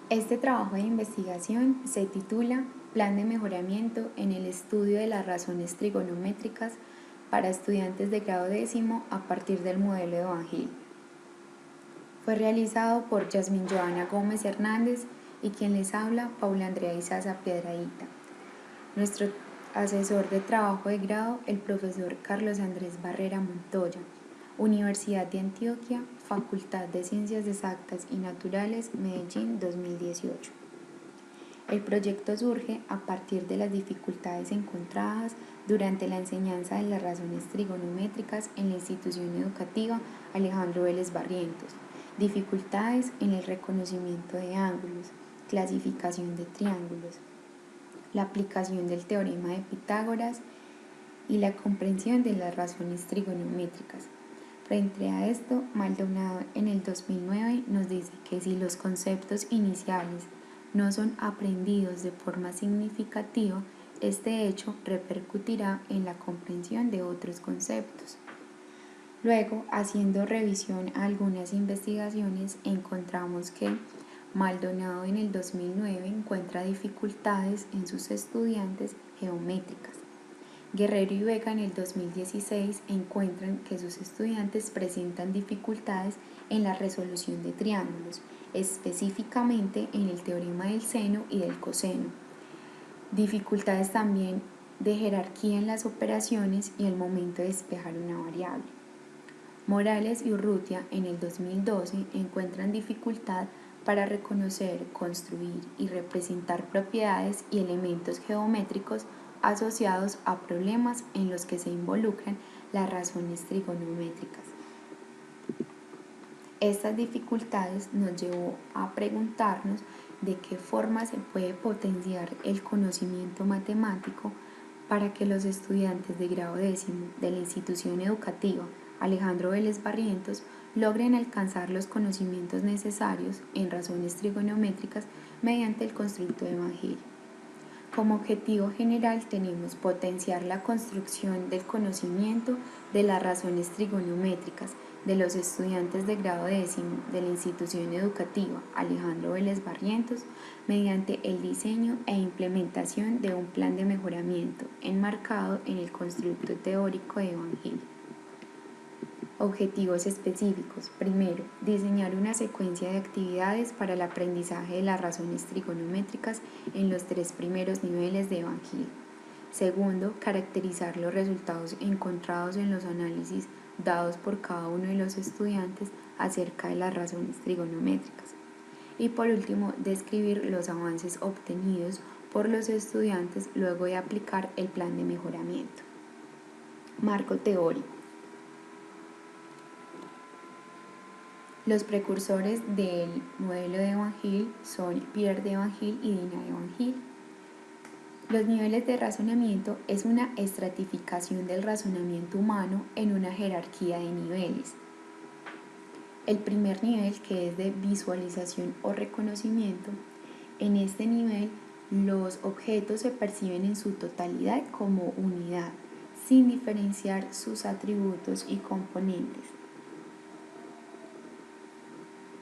Este trabajo de investigación se titula Plan de mejoramiento en el estudio de las razones trigonométricas para estudiantes de grado décimo a partir del modelo de Van Hill. Fue realizado por Yasmin Joana Gómez Hernández y quien les habla, Paula Andrea Izaza Piedrahita. Nuestro asesor de trabajo de grado, el profesor Carlos Andrés Barrera Montoya, Universidad de Antioquia, Facultad de Ciencias Exactas y Naturales, Medellín 2018. El proyecto surge a partir de las dificultades encontradas durante la enseñanza de las razones trigonométricas en la institución educativa Alejandro Vélez Barrientos, dificultades en el reconocimiento de ángulos, clasificación de triángulos, la aplicación del teorema de Pitágoras y la comprensión de las razones trigonométricas. Frente a esto, Maldonado en el 2009 nos dice que si los conceptos iniciales no son aprendidos de forma significativa, este hecho repercutirá en la comprensión de otros conceptos. Luego, haciendo revisión a algunas investigaciones, encontramos que Maldonado en el 2009 encuentra dificultades en sus estudiantes geométricas. Guerrero y Vega en el 2016 encuentran que sus estudiantes presentan dificultades en la resolución de triángulos, específicamente en el teorema del seno y del coseno. Dificultades también de jerarquía en las operaciones y el momento de despejar una variable. Morales y Urrutia en el 2012 encuentran dificultad para reconocer, construir y representar propiedades y elementos geométricos asociados a problemas en los que se involucran las razones trigonométricas. Estas dificultades nos llevó a preguntarnos de qué forma se puede potenciar el conocimiento matemático para que los estudiantes de grado décimo de la institución educativa Alejandro Vélez Barrientos logren alcanzar los conocimientos necesarios en razones trigonométricas mediante el constructo de Van Hill. Como objetivo general tenemos potenciar la construcción del conocimiento de las razones trigonométricas de los estudiantes de grado décimo de la institución educativa Alejandro Vélez Barrientos mediante el diseño e implementación de un plan de mejoramiento enmarcado en el constructo teórico de Van Hill. Objetivos específicos. Primero, diseñar una secuencia de actividades para el aprendizaje de las razones trigonométricas en los 3 primeros niveles de Van Hill. Segundo, caracterizar los resultados encontrados en los análisis dados por cada uno de los estudiantes acerca de las razones trigonométricas. Y por último, describir los avances obtenidos por los estudiantes luego de aplicar el plan de mejoramiento. Marco teórico. Los precursores del modelo de Van Hill son Pierre de Van Hill y Dina de Van Hill. Los niveles de razonamiento es una estratificación del razonamiento humano en una jerarquía de niveles. El primer nivel, que es de visualización o reconocimiento, en este nivel los objetos se perciben en su totalidad como unidad, sin diferenciar sus atributos y componentes.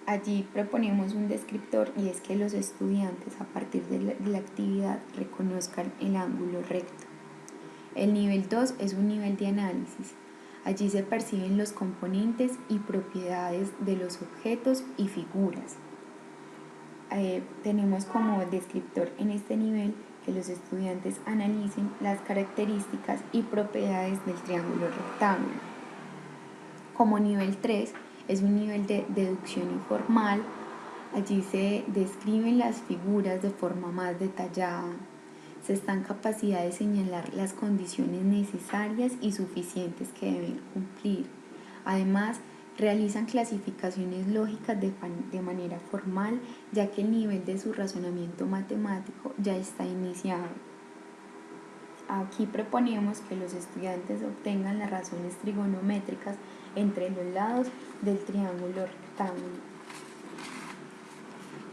Allí proponemos un descriptor y es que los estudiantes a partir de la actividad reconozcan el ángulo recto. El nivel 2 es un nivel de análisis. Allí se perciben los componentes y propiedades de los objetos y figuras. Tenemos como descriptor en este nivel que los estudiantes analicen las características y propiedades del triángulo rectángulo. Como nivel 3, es un nivel de deducción informal. Allí se describen las figuras de forma más detallada. Se está en capacidad de señalar las condiciones necesarias y suficientes que deben cumplir. Además, realizan clasificaciones lógicas de manera formal, ya que el nivel de su razonamiento matemático ya está iniciado. Aquí proponemos que los estudiantes obtengan las razones trigonométricas entre los lados del triángulo rectángulo.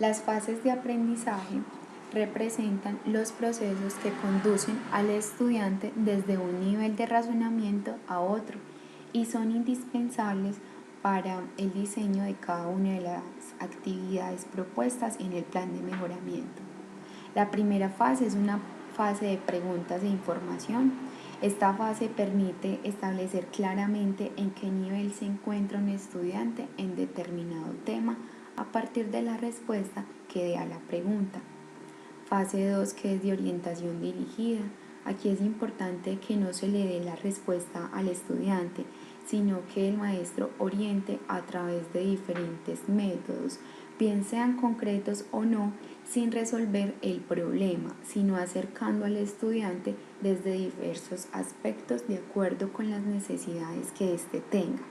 Las fases de aprendizaje representan los procesos que conducen al estudiante desde un nivel de razonamiento a otro y son indispensables para el diseño de cada una de las actividades propuestas en el plan de mejoramiento. La primera fase es una fase de preguntas e información. Esta fase permite establecer claramente en qué nivel se encuentra un estudiante en determinado tema a partir de la respuesta que dé a la pregunta. Fase 2, que es de orientación dirigida. Aquí es importante que no se le dé la respuesta al estudiante, sino que el maestro oriente a través de diferentes métodos, bien sean concretos o no, sin resolver el problema, sino acercando al estudiante desde diversos aspectos de acuerdo con las necesidades que éste tenga.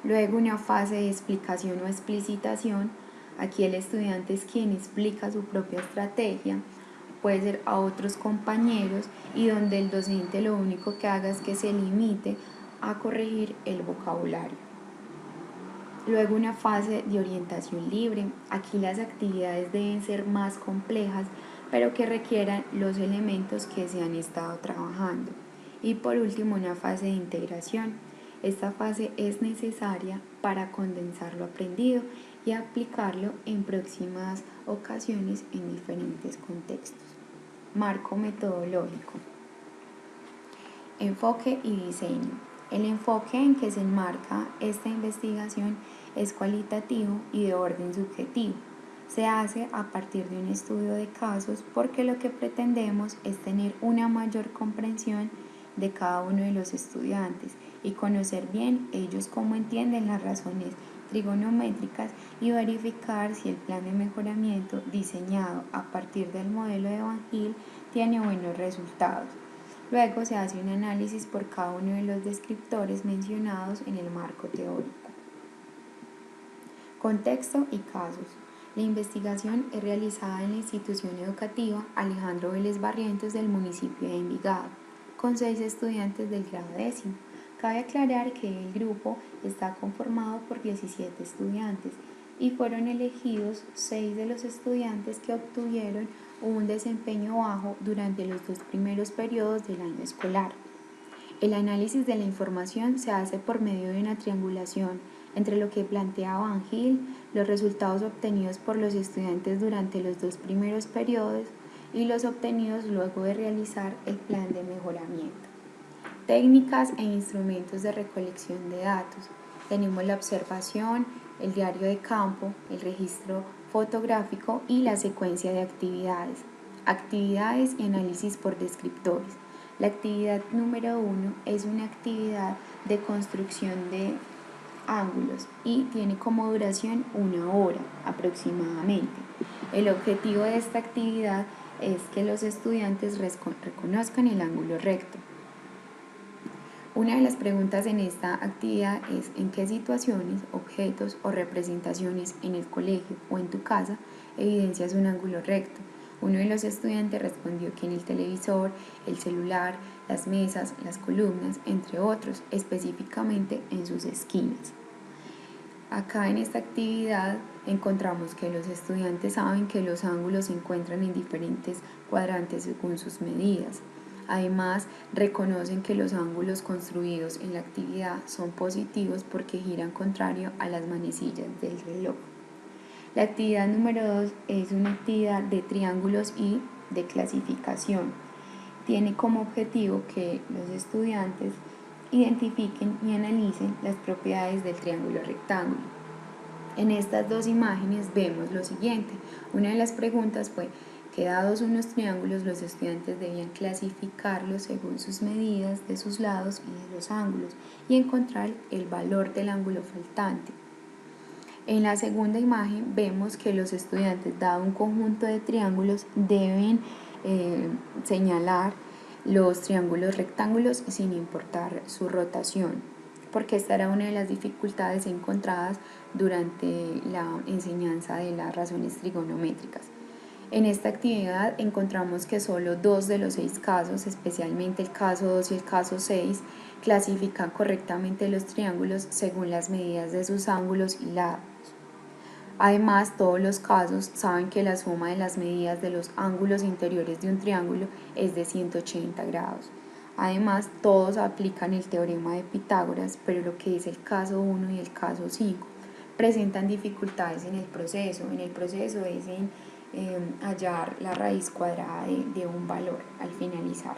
Luego una fase de explicación o explicitación. Aquí el estudiante es quien explica su propia estrategia, puede ser a otros compañeros, y donde el docente lo único que haga es que se limite a corregir el vocabulario. Luego una fase de orientación libre. Aquí las actividades deben ser más complejas, pero que requieran los elementos que se han estado trabajando. Y por último una fase de integración. Esta fase es necesaria para condensar lo aprendido y aplicarlo en próximas ocasiones en diferentes contextos. Marco metodológico. Enfoque y diseño. El enfoque en que se enmarca esta investigación es cualitativo y de orden subjetivo. Se hace a partir de un estudio de casos porque lo que pretendemos es tener una mayor comprensión de cada uno de los estudiantes y conocer bien ellos cómo entienden las razones trigonométricas y verificar si el plan de mejoramiento diseñado a partir del modelo de Van Hill tiene buenos resultados. Luego se hace un análisis por cada uno de los descriptores mencionados en el marco teórico. Contexto y casos. La investigación es realizada en la institución educativa Alejandro Vélez Barrientos del municipio de Envigado, con 6 estudiantes del grado 10º. Cabe aclarar que el grupo está conformado por 17 estudiantes y fueron elegidos 6 de los estudiantes que obtuvieron un desempeño bajo durante los 2 primeros periodos del año escolar. El análisis de la información se hace por medio de una triangulación entre lo que plantea Van Hill, los resultados obtenidos por los estudiantes durante los 2 primeros periodos y los obtenidos luego de realizar el plan de mejoramiento. Técnicas e instrumentos de recolección de datos. Tenemos la observación, el diario de campo, el registro fotográfico y la secuencia de actividades. Actividades y análisis por descriptores. La actividad número 1 es una actividad de construcción de ángulos y tiene como duración 1 hora aproximadamente. El objetivo de esta actividad es que los estudiantes reconozcan el ángulo recto. Una de las preguntas en esta actividad es en qué situaciones, objetos o representaciones en el colegio o en tu casa evidencias un ángulo recto. Uno de los estudiantes respondió que en el televisor, el celular, las mesas, las columnas, entre otros, específicamente en sus esquinas. Acá en esta actividad encontramos que los estudiantes saben que los ángulos se encuentran en diferentes cuadrantes según sus medidas. Además, reconocen que los ángulos construidos en la actividad son positivos porque giran contrario a las manecillas del reloj. La actividad número 2 es una actividad de triángulos y de clasificación. Tiene como objetivo que los estudiantes identifiquen y analicen las propiedades del triángulo rectángulo. En estas 2 imágenes vemos lo siguiente. Una de las preguntas fue que dados unos triángulos, los estudiantes debían clasificarlos según sus medidas de sus lados y de los ángulos y encontrar el valor del ángulo faltante. En la segunda imagen vemos que los estudiantes, dado un conjunto de triángulos, deben señalar los triángulos rectángulos sin importar su rotación, porque esta era una de las dificultades encontradas durante la enseñanza de las razones trigonométricas. En esta actividad encontramos que solo 2 de los 6 casos, especialmente el caso 2 y el caso 6, clasifican correctamente los triángulos según las medidas de sus ángulos y lados. Además, todos los casos saben que la suma de las medidas de los ángulos interiores de un triángulo es de 180 grados. Además, todos aplican el teorema de Pitágoras, pero lo que es el caso 1 y el caso 5 presentan dificultades en el proceso. En el proceso es en hallar la raíz cuadrada de un valor al finalizar.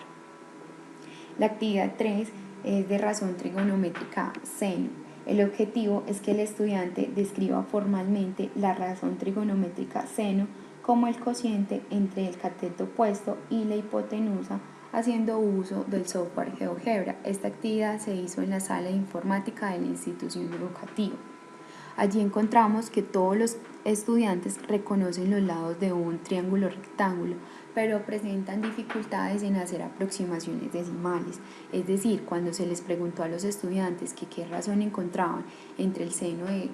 La actividad 3 es de razón trigonométrica seno. El objetivo es que el estudiante describa formalmente la razón trigonométrica seno como el cociente entre el cateto opuesto y la hipotenusa, haciendo uso del software GeoGebra. Esta actividad se hizo en la sala de informática de la institución educativa. Allí encontramos que todos los estudiantes reconocen los lados de un triángulo rectángulo, pero presentan dificultades en hacer aproximaciones decimales. Es decir, cuando se les preguntó a los estudiantes que qué razón encontraban entre el seno de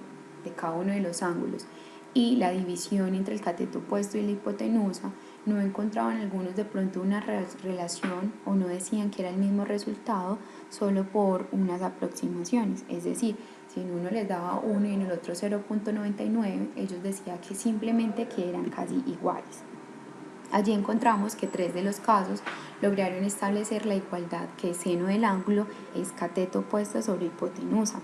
cada uno de los ángulos y la división entre el cateto opuesto y la hipotenusa, no encontraban algunos de pronto una relación o no decían que era el mismo resultado solo por unas aproximaciones. Es decir, si en uno les daba 1 y en el otro 0.99, ellos decían que simplemente que eran casi iguales. Allí encontramos que 3 de los casos lograron establecer la igualdad, que el seno del ángulo es cateto opuesto sobre hipotenusa.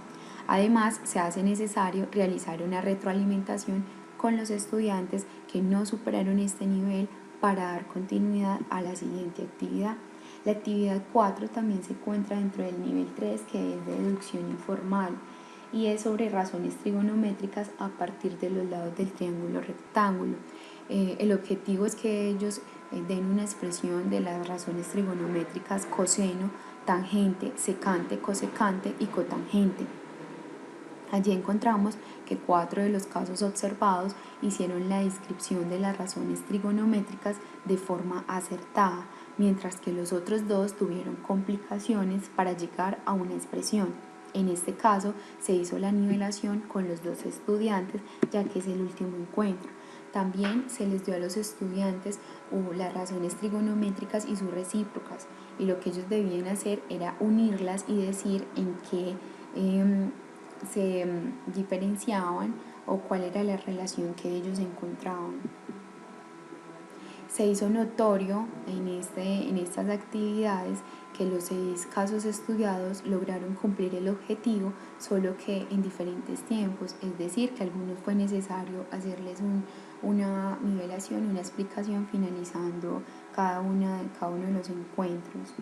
Además, se hace necesario realizar una retroalimentación con los estudiantes que no superaron este nivel para dar continuidad a la siguiente actividad. La actividad 4 también se encuentra dentro del nivel 3, que es de deducción informal, y es sobre razones trigonométricas a partir de los lados del triángulo rectángulo. El objetivo es que ellos den una expresión de las razones trigonométricas coseno, tangente, secante, cosecante y cotangente. Allí encontramos que 4 de los casos observados hicieron la descripción de las razones trigonométricas de forma acertada, mientras que los otros 2 tuvieron complicaciones para llegar a una expresión. En este caso se hizo la nivelación con los 2 estudiantes, ya que es el último encuentro. También se les dio a los estudiantes las razones trigonométricas y sus recíprocas, y lo que ellos debían hacer era unirlas y decir en qué se diferenciaban o cuál era la relación que ellos encontraban. Se hizo notorio en estas actividades que los 6 casos estudiados lograron cumplir el objetivo, solo que en diferentes tiempos, es decir, que a algunos fue necesario hacerles una nivelación, una explicación finalizando cada uno de los encuentros.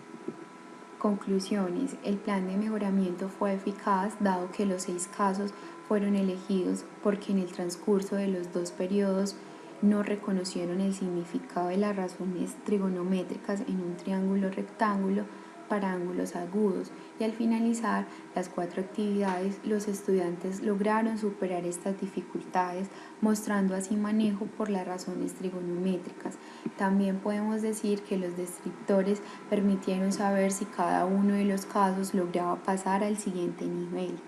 Conclusiones. El plan de mejoramiento fue eficaz dado que los 6 casos fueron elegidos porque en el transcurso de los 2 periodos no reconocieron el significado de las razones trigonométricas en un triángulo rectángulo para ángulos agudos, y al finalizar las 4 actividades los estudiantes lograron superar estas dificultades, mostrando así manejo por las razones trigonométricas. También podemos decir que los descriptores permitieron saber si cada uno de los casos lograba pasar al siguiente nivel.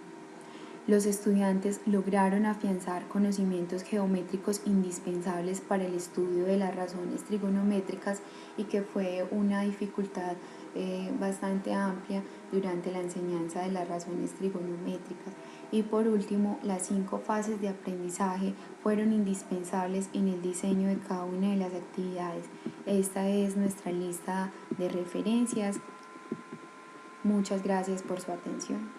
Los estudiantes lograron afianzar conocimientos geométricos indispensables para el estudio de las razones trigonométricas, y que fue una dificultad bastante amplia durante la enseñanza de las razones trigonométricas. Y por último, las 5 fases de aprendizaje fueron indispensables en el diseño de cada una de las actividades. Esta es nuestra lista de referencias. Muchas gracias por su atención.